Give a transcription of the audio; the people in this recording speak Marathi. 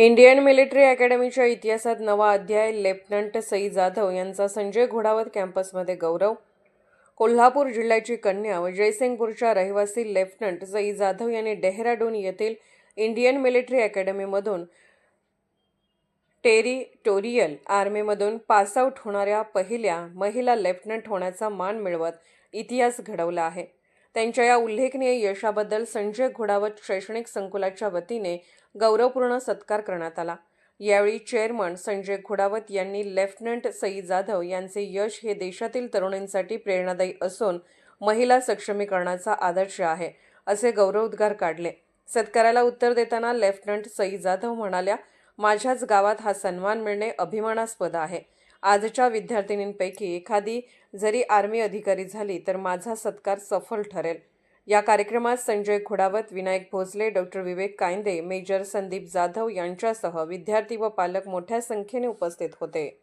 इंडियन मिलिटरी अकॅडमीच्या इतिहासात नवा अध्याय. लेफ्टनंट सई जाधव यांचा संजय घोडावत कॅम्पसमध्ये गौरव. कोल्हापूर जिल्ह्याची कन्या व जयसिंगपूरच्या रहिवासी लेफ्टनंट सई जाधव यांनी डेहराडून येथील इंडियन मिलिटरी अकॅडमीमधून टेरिटोरियल आर्मीमधून पासआउट होणाऱ्या पहिल्या महिला लेफ्टनंट होण्याचा मान मिळवत इतिहास घडवला आहे. त्यांच्या या उल्लेखनीय यशाबद्दल संजय घोडावत शैक्षणिक संकुलाच्या वतीने गौरवपूर्ण सत्कार करण्यात आला. यावेळी चेअरमन संजय घोडावत यांनी लेफ्टनंट सई जाधव यांचे यश हे देशातील तरुणींसाठी प्रेरणादायी असून महिला सक्षमीकरणाचा आदर्श आहे, असे गौरवोद्गार काढले. सत्काराला उत्तर देताना लेफ्टनंट सई जाधव म्हणाल्या, माझ्याच गावात हा सन्मान मिळणे अभिमानास्पद आहे. आजच्या विद्यार्थिनींपैकी एखादी जरी आर्मी अधिकारी झाली तर माझा सत्कार सफल ठरेल. या कार्यक्रमात संजय घोडावत, विनायक भोसले, डॉ. विवेक कायंदे, मेजर संदीप जाधव यांच्यासह विद्यार्थी व पालक मोठ्या संख्येने उपस्थित होते.